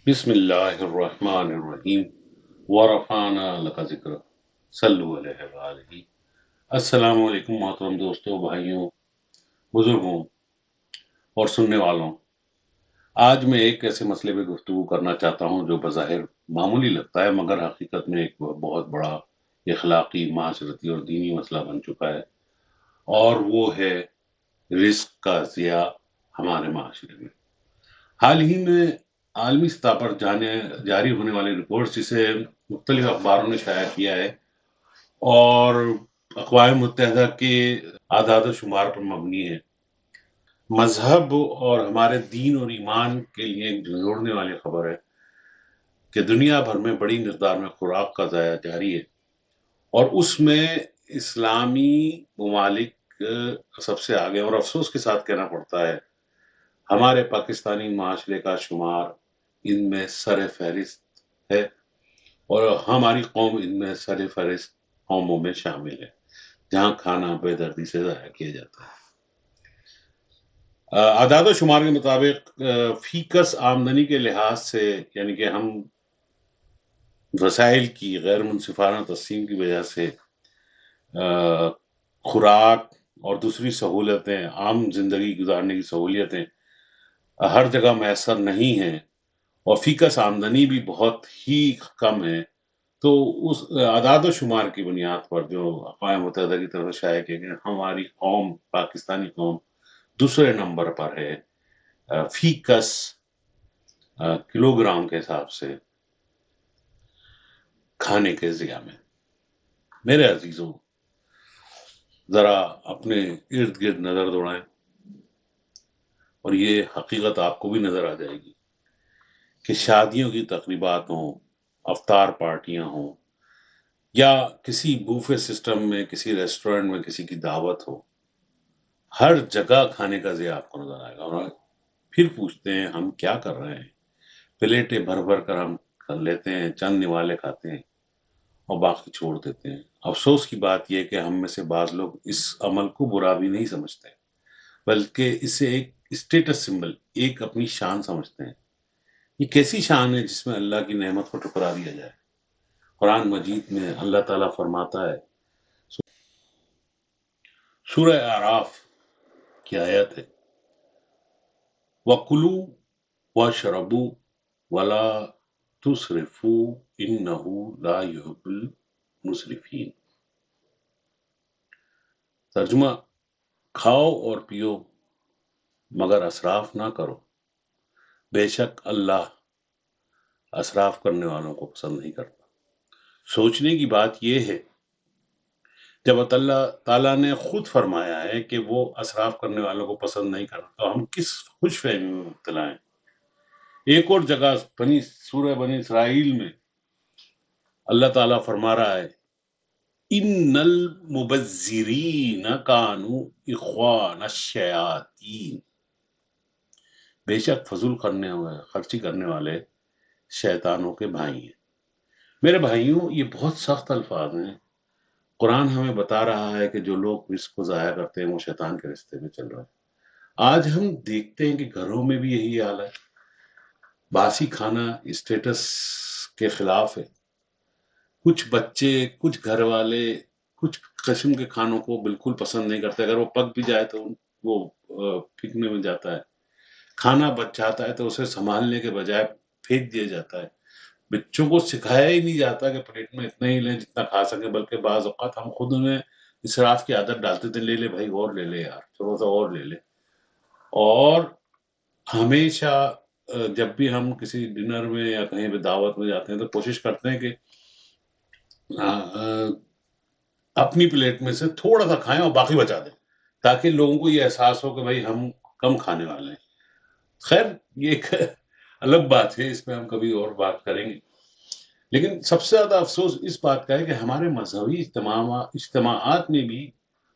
بسم اللہ الرحمن الرحیم ورفعنا لک ذکر صلو علیہ وآلہ۔ السلام علیکم محترم دوستوں، بھائیوں، بزرگوں اور سننے والوں۔ آج میں ایک ایسے مسئلے پہ گفتگو کرنا چاہتا ہوں جو بظاہر معمولی لگتا ہے، مگر حقیقت میں ایک بہت بڑا اخلاقی، معاشرتی اور دینی مسئلہ بن چکا ہے، اور وہ ہے رزق کا ضیاع ہمارے معاشرے میں۔ حال ہی میں عالمی سطح پر جاری ہونے والے رپورٹس جسے مختلف اخباروں نے شائع کیا ہے اور اقوام متحدہ کے اعداد و شمار پر مبنی ہے، مذہب اور ہمارے دین اور ایمان کے لیے ایک جھنجھوڑنے والی خبر ہے کہ دنیا بھر میں بڑی مقدار میں خوراک کا ضیاع جاری ہے، اور اس میں اسلامی ممالک سب سے آگے، اور افسوس کے ساتھ کہنا پڑتا ہے ہمارے پاکستانی معاشرے کا شمار ان میں سر فہرست ہے، اور ہماری قوم ان میں سر فہرست قوموں میں شامل ہے جہاں کھانا بے دردی سے ضائع کیا جاتا ہے۔ اعداد و شمار کے مطابق فی کس آمدنی کے لحاظ سے، یعنی کہ ہم وسائل کی غیر منصفانہ تقسیم کی وجہ سے خوراک اور دوسری سہولتیں، عام زندگی گزارنے کی سہولیتیں ہر جگہ میسر نہیں ہیں، اور فی کس آمدنی بھی بہت ہی کم ہے، تو اس اعداد و شمار کی بنیاد پر جو اقوام متحدہ کی طرف سے شائع کیا گیا، ہماری قوم، پاکستانی قوم دوسرے نمبر پر ہے فی کس کلو گرام کے حساب سے کھانے کے ضیاع میں۔ میرے عزیزوں، ذرا اپنے ارد گرد نظر دوڑائیں اور یہ حقیقت آپ کو بھی نظر آ جائے گی کہ شادیوں کی تقریبات ہوں، افطار پارٹیاں ہوں، یا کسی بوفے سسٹم میں، کسی ریسٹورینٹ میں کسی کی دعوت ہو، ہر جگہ کھانے کا ضیاع آپ کو نظر آئے گا، اور پھر پوچھتے ہیں ہم کیا کر رہے ہیں؟ پلیٹیں بھر بھر کر ہم کر لیتے ہیں، چند نوالے کھاتے ہیں اور باقی چھوڑ دیتے ہیں۔ افسوس کی بات یہ کہ ہم میں سے بعض لوگ اس عمل کو برا بھی نہیں سمجھتے، بلکہ اسے ایک اسٹیٹس سمبل، ایک اپنی شان سمجھتے ہیں۔ یہ کیسی شان ہے جس میں اللہ کی نعمت کو ٹھکرا دیا جائے؟ قرآن مجید میں اللہ تعالیٰ فرماتا ہے، سورہ اعراف کی آیت ہے، وَكُلُوا وَاشْرَبُوا وَلَا تُسْرِفُوا إِنَّهُ لَا يُحِبُّ الْمُسْرِفِينَ۔ ترجمہ: کھاؤ اور پیو مگر اسراف نہ کرو، بے شک اللہ اسراف کرنے والوں کو پسند نہیں کرتا۔ سوچنے کی بات یہ ہے، جب اللہ تعالیٰ نے خود فرمایا ہے کہ وہ اسراف کرنے والوں کو پسند نہیں کرتا، تو ہم کس خوش فہمی میں مبتلا ہیں؟ ایک اور جگہ سورہ بنی اسرائیل میں اللہ تعالیٰ فرما رہا ہے، ان المبذرین کانوا اخوان الشیاطین، بے شک فضول خرچی کرنے والے شیطانوں کے بھائی ہیں۔ میرے بھائیوں، یہ بہت سخت الفاظ ہیں۔ قرآن ہمیں بتا رہا ہے کہ جو لوگ رزق کو ضائع کرتے ہیں وہ شیطان کے رستے میں چل رہے ہیں۔ آج ہم دیکھتے ہیں کہ گھروں میں بھی یہی حال ہے۔ باسی کھانا اسٹیٹس کے خلاف ہے۔ کچھ بچے، کچھ گھر والے کچھ قسم کے کھانوں کو بالکل پسند نہیں کرتے، اگر وہ پک بھی جائے تو وہ پھینکنے میں جاتا ہے۔ کھانا بچ جاتا ہے تو اسے سنبھالنے کے بجائے پھینک دیا جاتا ہے۔ بچوں کو سکھایا ہی نہیں جاتا کہ پلیٹ میں اتنا ہی لیں جتنا کھا سکیں، بلکہ بعض اوقات ہم خود انہیں اسراف کی عادت ڈالتے تھے، لے لے بھائی اور لے لے یار، تھوڑا سا اور لے لے۔ اور ہمیشہ جب بھی ہم کسی ڈنر میں یا کہیں پہ دعوت میں جاتے ہیں تو کوشش کرتے ہیں کہ اپنی پلیٹ میں سے تھوڑا سا کھائیں اور باقی بچا دیں، تاکہ لوگوں کو یہ احساس ہو کہ بھائی ہم کم کھانے والے ہیں۔ خیر، یہ ایک الگ بات ہے، اس میں ہم کبھی اور بات کریں گے۔ لیکن سب سے زیادہ افسوس اس بات کا ہے کہ ہمارے مذہبی اجتماعات میں بھی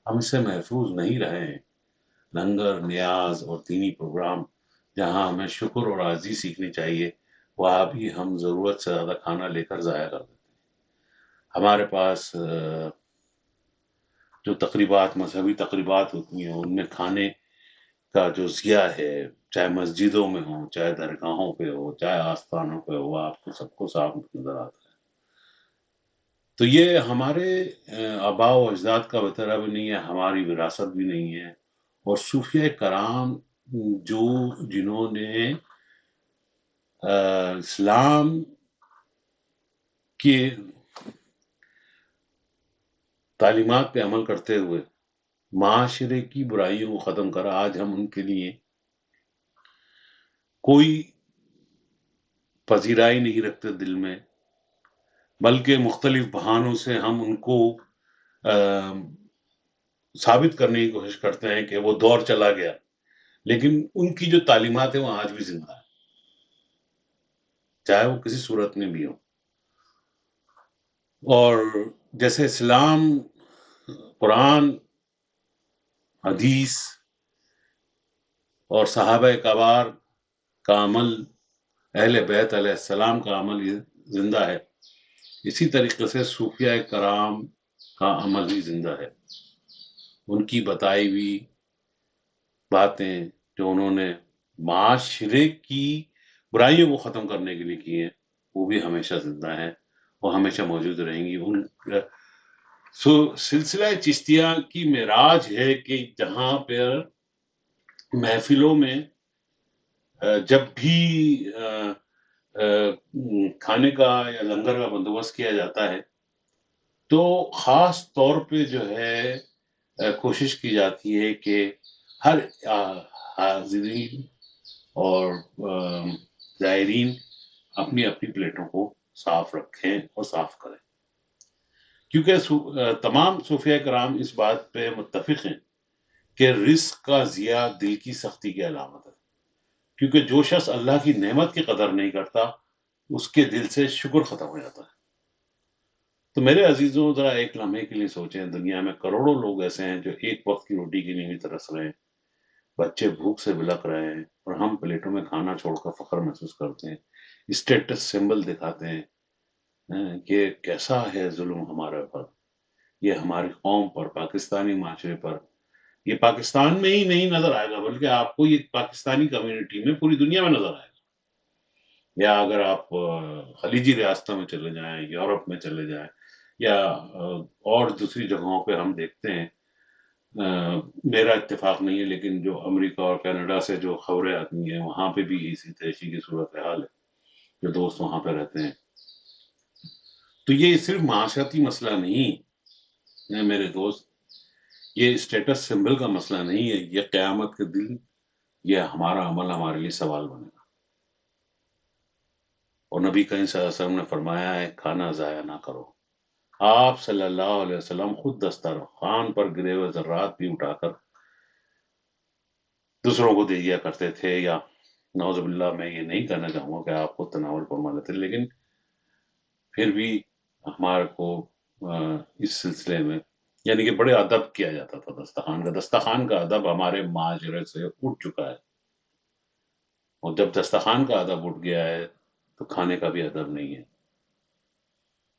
ہم اس سے محفوظ نہیں رہے ہیں۔ لنگر، نیاز اور دینی پروگرام جہاں ہمیں شکر اور عاجزی سیکھنی چاہیے، وہاں بھی ہم ضرورت سے زیادہ کھانا لے کر ضائع کر دیتے ہیں۔ ہمارے پاس جو مذہبی تقریبات ہوتی ہیں، ان میں کھانے کا جو ضیاع ہے چاہے مسجدوں میں ہو، چاہے درگاہوں پہ ہو، چاہے آستانوں پہ ہو، آپ کو سب کو صاف نظر آتا ہے۔ تو یہ ہمارے آباء و اجداد کا وطرہ بھی نہیں ہے، ہماری وراثت بھی نہیں ہے۔ اور صوفیہ کرام جو جنہوں نے اسلام کی تعلیمات پہ عمل کرتے ہوئے معاشرے کی برائیوں کو ختم کرا، آج ہم ان کے لیے کوئی پذیرائی نہیں رکھتے دل میں، بلکہ مختلف بہانوں سے ہم ان کو ثابت کرنے کی کوشش کرتے ہیں کہ وہ دور چلا گیا، لیکن ان کی جو تعلیمات ہیں وہ آج بھی زندہ ہے، چاہے وہ کسی صورت میں بھی ہو۔ اور جیسے اسلام، قرآن، حدیث اور صحابہ کبار کا عمل، اہل بیت علیہ السلام کا عمل یہ زندہ ہے، اسی طریقے سے صوفیہ کرام کا عمل بھی زندہ ہے۔ ان کی بتائی ہوئی باتیں جو انہوں نے معاشرے کی برائیوں کو ختم کرنے کے لیے کی ہیں، وہ بھی ہمیشہ زندہ ہیں، وہ ہمیشہ موجود رہیں گی۔ ان سلسلہ چشتیہ کی معراج ہے کہ جہاں پر محفلوں میں جب بھی کھانے کا یا لنگر کا بندوبست کیا جاتا ہے تو خاص طور پہ جو ہے کوشش کی جاتی ہے کہ ہر حاضرین اور زائرین اپنی اپنی پلیٹوں کو صاف رکھیں اور صاف کریں، کیونکہ تمام صوفیہ کرام اس بات پہ متفق ہیں کہ رزق کا ضیاع دل کی سختی کی علامت ہے، کیونکہ جو شخص اللہ کی نعمت کی قدر نہیں کرتا اس کے دل سے شکر ختم ہو جاتا ہے۔ تو میرے عزیزوں، ذرا ایک لمحے کے لیے سوچیں، دنیا میں کروڑوں لوگ ایسے ہیں جو ایک وقت کی روٹی کے لیے بھی ترس رہے ہیں، بچے بھوک سے بلک رہے ہیں، اور ہم پلیٹوں میں کھانا چھوڑ کر فخر محسوس کرتے ہیں، اسٹیٹس سمبل دکھاتے ہیں کہ کیسا ہے ظلم ہمارے پر، یہ ہماری قوم پر، پاکستانی معاشرے پر۔ یہ پاکستان میں ہی نہیں نظر آئے گا، بلکہ آپ کو یہ پاکستانی کمیونٹی میں پوری دنیا میں نظر آئے گا، یا اگر آپ خلیجی ریاستوں میں چلے جائیں، یورپ میں چلے جائیں، یا اور دوسری جگہوں پہ ہم دیکھتے ہیں، میرا اتفاق نہیں ہے لیکن جو امریکہ اور کینیڈا سے جو خبریں آتی ہیں وہاں پہ بھی اسی تیشی کی صورتحال ہے، جو دوست وہاں پہ رہتے ہیں۔ تو یہ صرف معاشرتی مسئلہ نہیں ہے میرے دوست، یہ اسٹیٹس سمبل کا مسئلہ نہیں ہے، یہ قیامت کے دن یہ ہمارا عمل ہمارے لیے سوال بنے گا۔ اور نبی کریم صلی اللہ علیہ وسلم نے فرمایا ہے کھانا ضائع نہ کرو۔ آپ صلی اللہ علیہ وسلم خود دسترخوان پر گرے ہوئے ذرات بھی اٹھا کر دوسروں کو دے دیا کرتے تھے، یا نعوذ باللہ میں یہ نہیں کہنا چاہوں گا کہ آپ کو تناول فرما لیتے، لیکن پھر بھی ہمارے کو اس سلسلے میں یعنی کہ بڑے ادب کیا جاتا تھا دسترخوان کا ادب ہمارے معاشرے سے اٹھ چکا ہے، اور جب دسترخوان کا ادب اٹھ گیا ہے تو کھانے کا بھی ادب نہیں ہے۔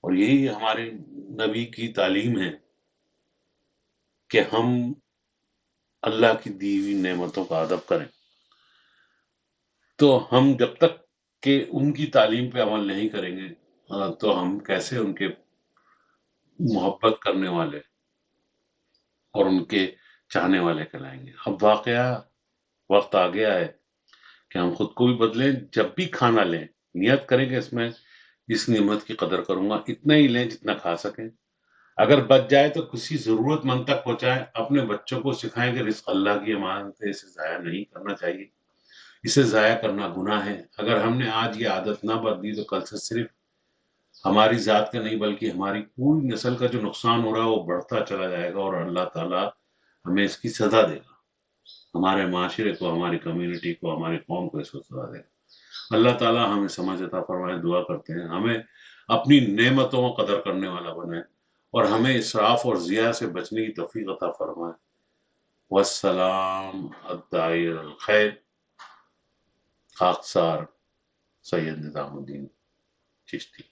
اور یہی ہمارے نبی کی تعلیم ہے کہ ہم اللہ کی دی ہوئی نعمتوں کا ادب کریں۔ تو ہم جب تک کہ ان کی تعلیم پہ عمل نہیں کریں گے تو ہم کیسے ان کے محبت کرنے والے اور ان کے چاہنے والے کہلائیں گے؟ اب واقعہ وقت آ گیا ہے کہ ہم خود کو بھی بدلیں، جب بھی کھانا لیں نیت کریں کہ اس میں اس نعمت کی قدر کروں گا، اتنا ہی لیں جتنا کھا سکیں، اگر بچ جائے تو کسی ضرورت مند تک پہنچائیں، اپنے بچوں کو سکھائیں کہ رزق اللہ کی امانت ہے، اسے ضائع نہیں کرنا چاہیے، اسے ضائع کرنا گناہ ہے۔ اگر ہم نے آج یہ عادت نہ بدلی تو کل سے صرف ہماری ذات کا نہیں بلکہ ہماری پوری نسل کا جو نقصان ہو رہا ہے وہ بڑھتا چلا جائے گا، اور اللہ تعالیٰ ہمیں اس کی سزا دے گا، ہمارے معاشرے کو، ہماری کمیونٹی کو، ہماری قوم کو اس کو سزا دے گا۔ اللہ تعالیٰ ہمیں سمجھ عطا فرمائے، دعا کرتے ہیں ہمیں اپنی نعمتوں کو قدر کرنے والا بنائے، اور ہمیں اسراف اور ضیاع سے بچنے کی توفیق عطا فرمائے۔ والسلام الداعی الخیر، خاکسار سید نظام الدین چشتی۔